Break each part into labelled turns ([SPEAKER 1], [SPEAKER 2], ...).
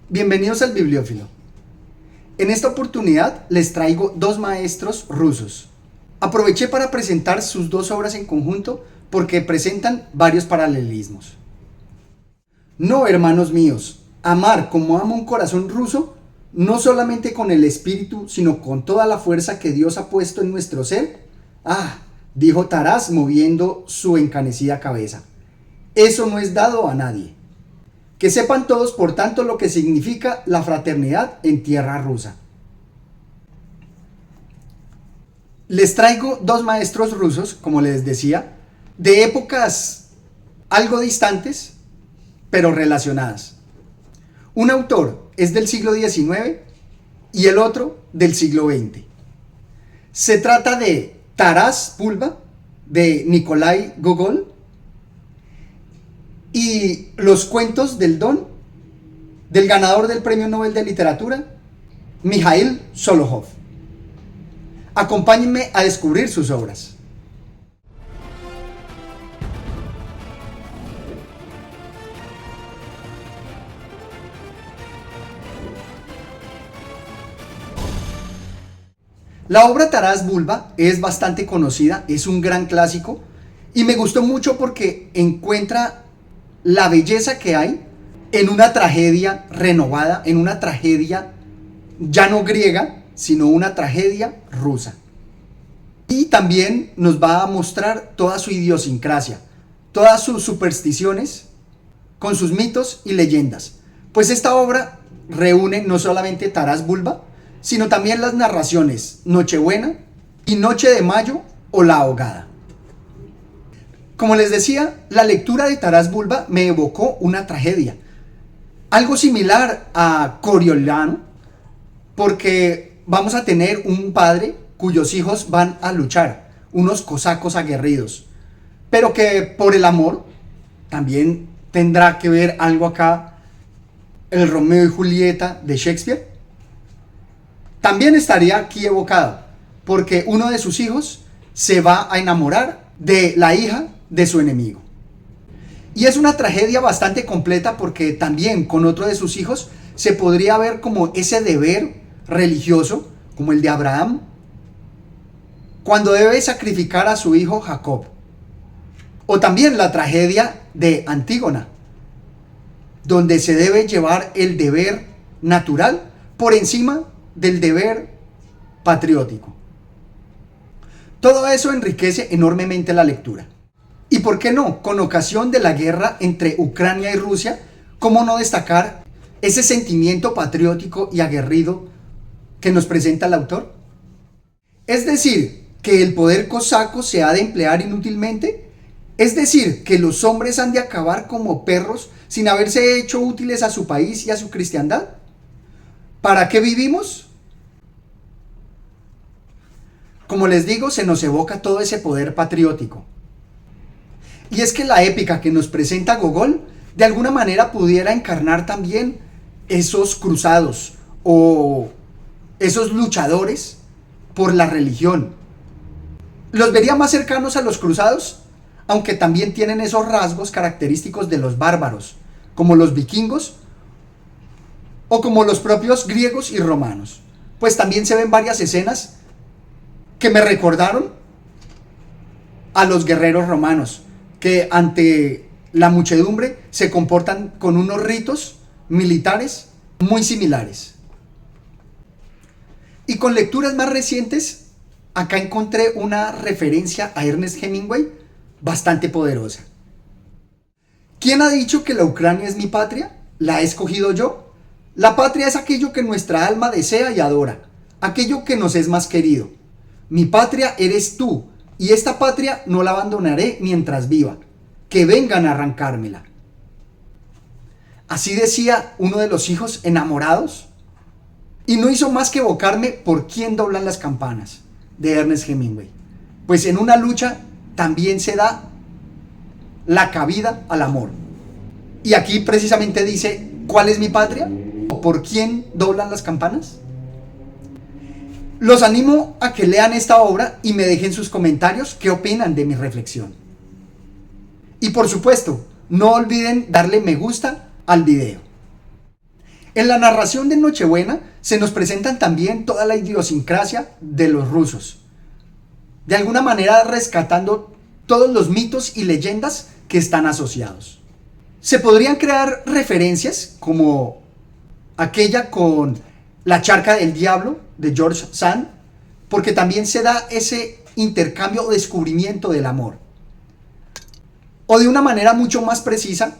[SPEAKER 1] Bienvenidos al Bibliófilo. En esta oportunidad les traigo dos maestros rusos. Aproveché para presentar sus dos obras en conjunto porque presentan varios paralelismos. No, hermanos míos, amar como ama un corazón ruso, no solamente con el espíritu, sino con toda la fuerza que Dios ha puesto en nuestro ser. Dijo Taras moviendo su encanecida cabeza. Eso no es dado a nadie. Que sepan todos, por tanto, lo que significa la fraternidad en tierra rusa. Les traigo dos maestros rusos, como les decía, de épocas algo distantes, pero relacionadas. Un autor es del siglo XIX y el otro del siglo XX. Se trata de Taras Bulba, de Nikolai Gogol, y Los cuentos del Don, del ganador del Premio Nobel de Literatura, Mikhail Sholokhov. Acompáñenme a descubrir sus obras. La obra Taras Bulba es bastante conocida, es un gran clásico y me gustó mucho porque encuentra la belleza que hay en una tragedia renovada, en una tragedia ya no griega, sino una tragedia rusa. Y también nos va a mostrar toda su idiosincrasia, todas sus supersticiones, con sus mitos y leyendas. Pues esta obra reúne no solamente Taras Bulba, sino también las narraciones Nochebuena y Noche de Mayo o La Ahogada. Como les decía, la lectura de Taras Bulba me evocó una tragedia, algo similar a Coriolano, porque vamos a tener un padre cuyos hijos van a luchar, unos cosacos aguerridos, pero que por el amor también tendrá que ver algo acá, el Romeo y Julieta de Shakespeare. También estaría aquí evocado, porque uno de sus hijos se va a enamorar de la hija de su enemigo. Y es una tragedia bastante completa porque también con otro de sus hijos se podría ver como ese deber religioso, como el de Abraham, cuando debe sacrificar a su hijo Jacob. O también la tragedia de Antígona, donde se debe llevar el deber natural por encima del deber patriótico. Todo eso enriquece enormemente la lectura. Y por qué no, con ocasión de la guerra entre Ucrania y Rusia, ¿cómo no destacar ese sentimiento patriótico y aguerrido que nos presenta el autor? Es decir, que el poder cosaco se ha de emplear inútilmente. Es decir, que los hombres han de acabar como perros sin haberse hecho útiles a su país y a su cristiandad. ¿Para qué vivimos? Como les digo, se nos evoca todo ese poder patriótico. Y es que la épica que nos presenta Gogol de alguna manera pudiera encarnar también esos cruzados o esos luchadores por la religión. Los vería más cercanos a los cruzados, aunque también tienen esos rasgos característicos de los bárbaros, como los vikingos o como los propios griegos y romanos. Pues también se ven varias escenas que me recordaron a los guerreros romanos, que ante la muchedumbre se comportan con unos ritos militares muy similares. Y con lecturas más recientes, acá encontré una referencia a Ernest Hemingway bastante poderosa. ¿Quién ha dicho que la Ucrania es mi patria? ¿La he escogido yo? La patria es aquello que nuestra alma desea y adora, aquello que nos es más querido. Mi patria eres tú, y esta patria no la abandonaré mientras viva. Que vengan a arrancármela. Así decía uno de los hijos enamorados, y no hizo más que evocarme Por quién doblan las campanas, de Ernest Hemingway. Pues en una lucha también se da la cabida al amor. Y aquí precisamente dice, ¿cuál es mi patria? ¿O por quién doblan las campanas? Los animo a que lean esta obra y me dejen sus comentarios qué opinan de mi reflexión. Y por supuesto, no olviden darle me gusta al video. En la narración de Nochebuena se nos presentan también toda la idiosincrasia de los rusos, de alguna manera rescatando todos los mitos y leyendas que están asociados. Se podrían crear referencias como aquella con La charca del diablo de George Sand, porque también se da ese intercambio o descubrimiento del amor. O de una manera mucho más precisa,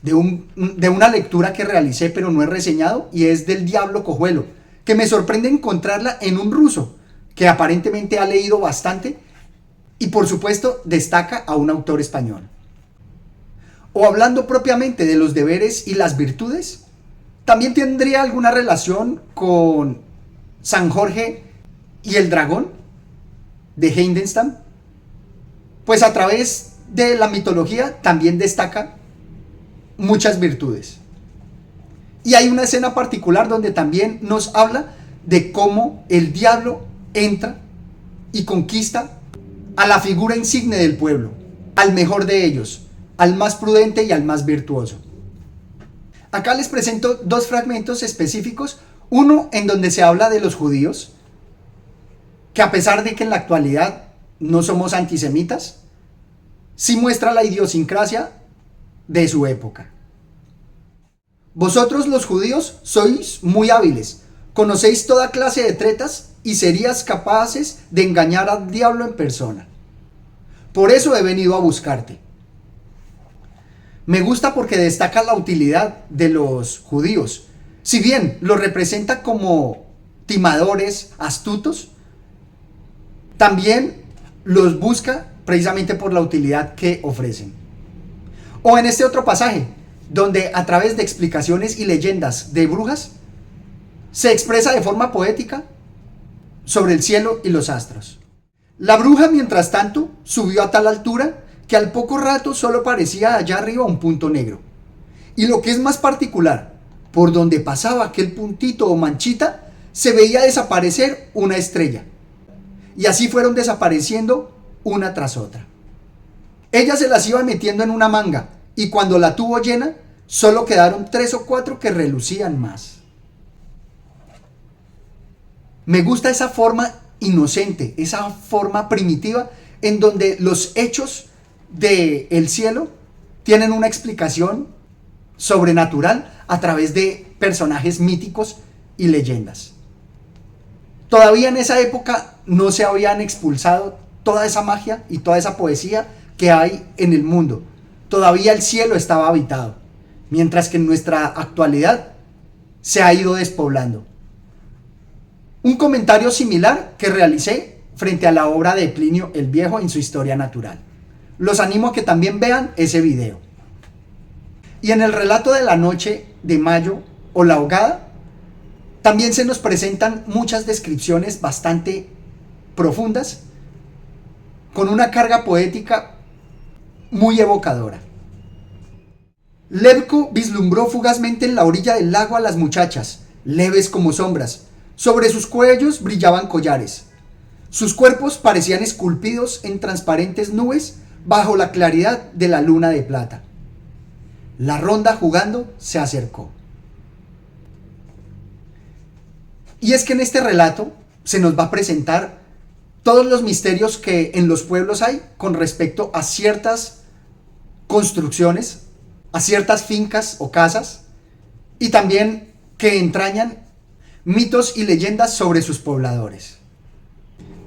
[SPEAKER 1] de una lectura que realicé pero no he reseñado, y es del Diablo Cojuelo, que me sorprende encontrarla en un ruso que aparentemente ha leído bastante y por supuesto destaca a un autor español. O hablando propiamente de los deberes y las virtudes, también tendría alguna relación con San Jorge y el dragón de Heidenstam, pues a través de la mitología también destaca muchas virtudes. Y hay una escena particular donde también nos habla de cómo el diablo entra y conquista a la figura insigne del pueblo, al mejor de ellos, al más prudente y al más virtuoso. Acá les presento dos fragmentos específicos, uno en donde se habla de los judíos, que a pesar de que en la actualidad no somos antisemitas, sí muestra la idiosincrasia de su época. Vosotros los judíos sois muy hábiles, conocéis toda clase de tretas y serías capaces de engañar al diablo en persona. Por eso he venido a buscarte. Me gusta porque destaca la utilidad de los judíos. Si bien los representa como timadores, astutos, también los busca precisamente por la utilidad que ofrecen. O en este otro pasaje, donde a través de explicaciones y leyendas de brujas, se expresa de forma poética sobre el cielo y los astros. La bruja, mientras tanto, subió a tal altura que al poco rato solo parecía allá arriba un punto negro. Y lo que es más particular, por donde pasaba aquel puntito o manchita, se veía desaparecer una estrella. Y así fueron desapareciendo una tras otra. Ella se las iba metiendo en una manga, y cuando la tuvo llena, solo quedaron 3 o 4 que relucían más. Me gusta esa forma inocente, esa forma primitiva, en donde los hechos del cielo tienen una explicación sobrenatural a través de personajes míticos y leyendas. Todavía en esa época no se habían expulsado toda esa magia y toda esa poesía que hay en el mundo. Todavía el cielo estaba habitado, mientras que en nuestra actualidad se ha ido despoblando. Un comentario similar que realicé frente a la obra de Plinio el Viejo en su Historia Natural. Los animo a que también vean ese video. Y en el relato de la noche de mayo o la ahogada, también se nos presentan muchas descripciones bastante profundas, con una carga poética muy evocadora. Levko vislumbró fugazmente en la orilla del lago a las muchachas, leves como sombras. Sobre sus cuellos brillaban collares. Sus cuerpos parecían esculpidos en transparentes nubes bajo la claridad de la luna de plata. La ronda jugando se acercó. Y es que en este relato se nos va a presentar todos los misterios que en los pueblos hay con respecto a ciertas construcciones, a ciertas fincas o casas, y también que entrañan mitos y leyendas sobre sus pobladores.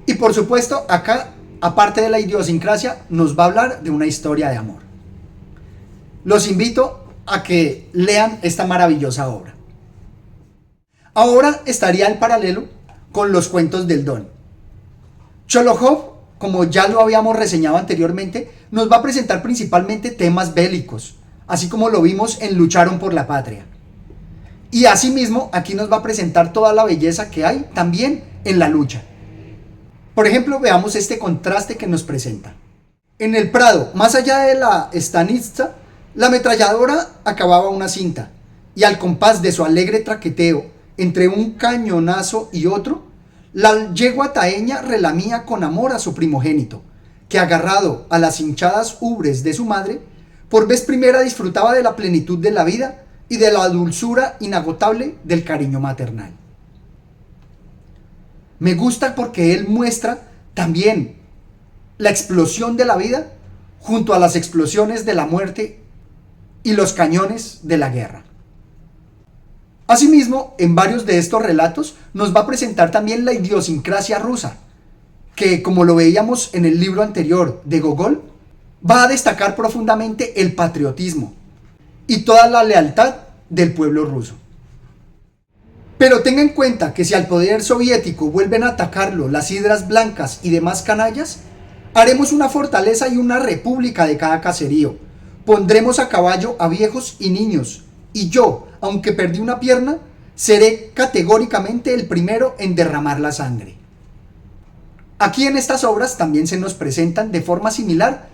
[SPEAKER 1] Y por supuesto, acá, aparte de la idiosincrasia, nos va a hablar de una historia de amor. Los invito a que lean esta maravillosa obra. Ahora estaría el paralelo con los cuentos del Don. Cholokhov, como ya lo habíamos reseñado anteriormente, nos va a presentar principalmente temas bélicos, así como lo vimos en Lucharon por la Patria. Y asimismo, aquí nos va a presentar toda la belleza que hay también en la lucha. Por ejemplo, veamos este contraste que nos presenta. En el prado, más allá de la Stanitsa, la ametralladora acababa una cinta, y al compás de su alegre traqueteo entre un cañonazo y otro, la yegua taeña relamía con amor a su primogénito, que agarrado a las hinchadas ubres de su madre, por vez primera disfrutaba de la plenitud de la vida y de la dulzura inagotable del cariño maternal. Me gusta porque él muestra también la explosión de la vida junto a las explosiones de la muerte y los cañones de la guerra. Asimismo, en varios de estos relatos nos va a presentar también la idiosincrasia rusa, que, como lo veíamos en el libro anterior de Gogol, va a destacar profundamente el patriotismo y toda la lealtad del pueblo ruso. Pero tenga en cuenta que si al poder soviético vuelven a atacarlo las hidras blancas y demás canallas, haremos una fortaleza y una república de cada caserío. Pondremos a caballo a viejos y niños, y yo, aunque perdí una pierna, seré categóricamente el primero en derramar la sangre. Aquí en estas obras también se nos presentan de forma similar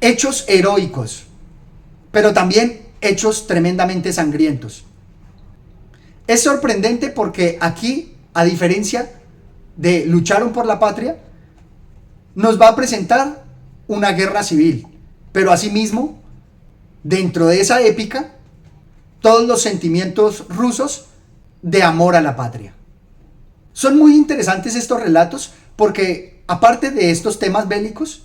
[SPEAKER 1] hechos heroicos, pero también hechos tremendamente sangrientos. Es sorprendente porque aquí, a diferencia de Lucharon por la Patria, nos va a presentar una guerra civil, pero asimismo, dentro de esa épica, todos los sentimientos rusos de amor a la patria. Son muy interesantes estos relatos porque, aparte de estos temas bélicos,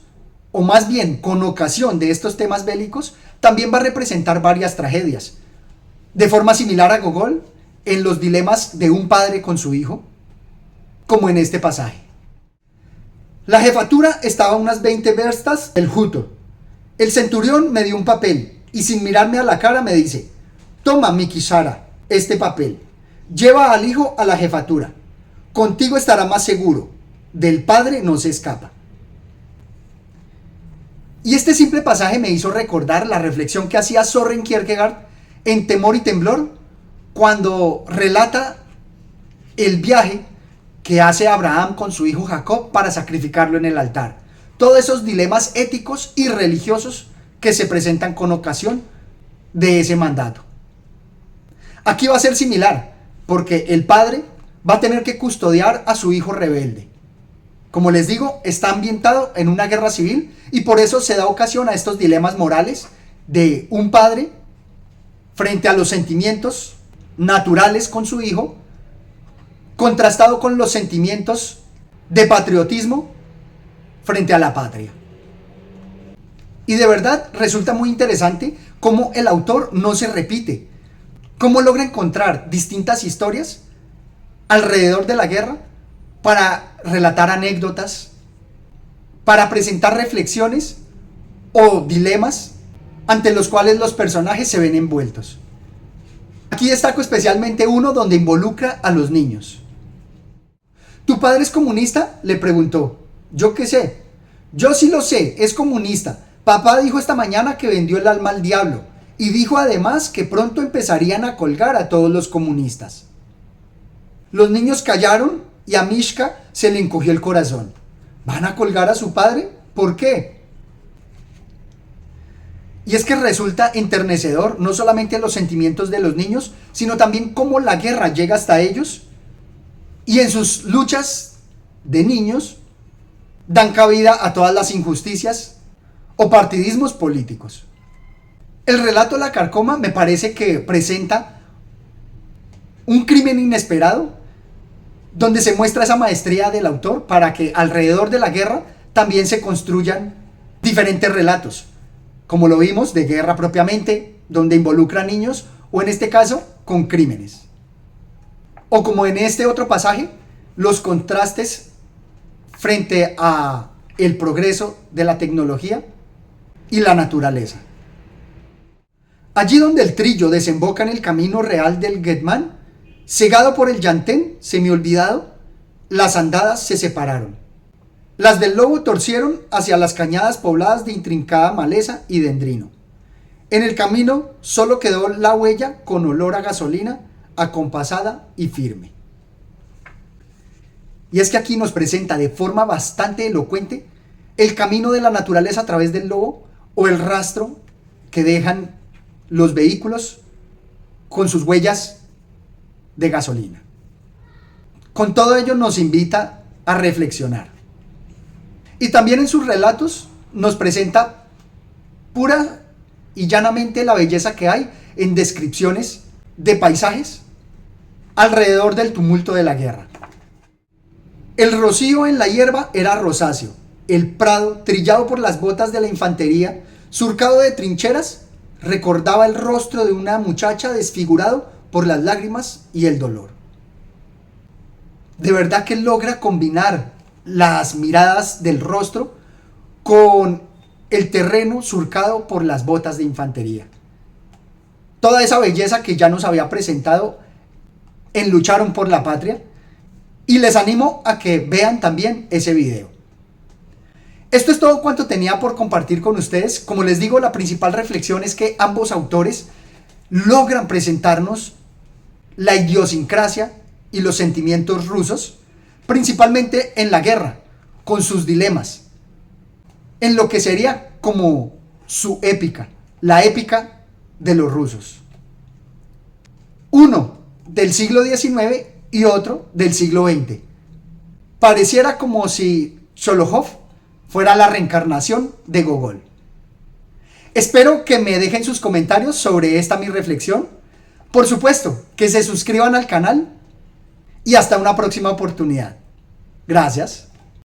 [SPEAKER 1] o más bien con ocasión de estos temas bélicos, también va a representar varias tragedias. De forma similar a Gogol, en los dilemas de un padre con su hijo, como en este pasaje. La jefatura estaba a unas 20 verstas del Juto. El centurión me dio un papel y sin mirarme a la cara me dice: toma, mi Kisara, este papel. Lleva al hijo a la jefatura. Contigo estará más seguro. Del padre no se escapa. Y este simple pasaje me hizo recordar la reflexión que hacía Søren Kierkegaard en Temor y Temblor, cuando relata el viaje que hace Abraham con su hijo Jacob para sacrificarlo en el altar. Todos esos dilemas éticos y religiosos que se presentan con ocasión de ese mandato. Aquí va a ser similar, porque el padre va a tener que custodiar a su hijo rebelde. Como les digo, está ambientado en una guerra civil y por eso se da ocasión a estos dilemas morales de un padre frente a los sentimientos naturales con su hijo, contrastado con los sentimientos de patriotismo frente a la patria. Y de verdad resulta muy interesante cómo el autor no se repite, cómo logra encontrar distintas historias alrededor de la guerra para relatar anécdotas, para presentar reflexiones o dilemas ante los cuales los personajes se ven envueltos. Aquí destaco especialmente uno donde involucra a los niños. ¿Tu padre es comunista?, le preguntó. ¿Yo qué sé? Yo sí lo sé, es comunista. Papá dijo esta mañana que vendió el alma al diablo y dijo además que pronto empezarían a colgar a todos los comunistas. Los niños callaron y a Mishka se le encogió el corazón. ¿Van a colgar a su padre? ¿Por qué? Y es que resulta enternecedor no solamente los sentimientos de los niños, sino también cómo la guerra llega hasta ellos y en sus luchas de niños dan cabida a todas las injusticias o partidismos políticos. El relato La Carcoma me parece que presenta un crimen inesperado donde se muestra esa maestría del autor para que alrededor de la guerra también se construyan diferentes relatos, como lo vimos, de guerra propiamente, donde involucra a niños, o en este caso, con crímenes. O como en este otro pasaje, los contrastes frente a el progreso de la tecnología y la naturaleza. Allí donde el Trillo desemboca en el camino real del Guetmán, cegado por el llantén semiolvidado, las andadas se separaron. Las del Lobo torcieron hacia las cañadas pobladas de intrincada maleza y dendrino. En el camino solo quedó la huella con olor a gasolina, acompasada y firme. Y es que aquí nos presenta de forma bastante elocuente el camino de la naturaleza a través del lobo o el rastro que dejan los vehículos con sus huellas de gasolina. Con todo ello nos invita a reflexionar. Y también en sus relatos nos presenta pura y llanamente la belleza que hay en descripciones de paisajes alrededor del tumulto de la guerra. El rocío en la hierba era rosáceo, el prado, trillado por las botas de la infantería, surcado de trincheras, recordaba el rostro de una muchacha desfigurado por las lágrimas y el dolor. De verdad que logra combinar las miradas del rostro con el terreno surcado por las botas de infantería. Toda esa belleza que ya nos había presentado en Lucharon por la Patria, y les animo a que vean también ese video. Esto es todo cuanto tenía por compartir con ustedes. Como les digo, la principal reflexión es que ambos autores logran presentarnos la idiosincrasia y los sentimientos rusos, principalmente en la guerra, con sus dilemas, en lo que sería como su épica, la épica de los rusos. Uno del siglo XIX y otro del siglo XX. Pareciera como si Sholokhov fuera la reencarnación de Gogol. Espero que me dejen sus comentarios sobre esta mi reflexión. Por supuesto, que se suscriban al canal y hasta una próxima oportunidad. Gracias.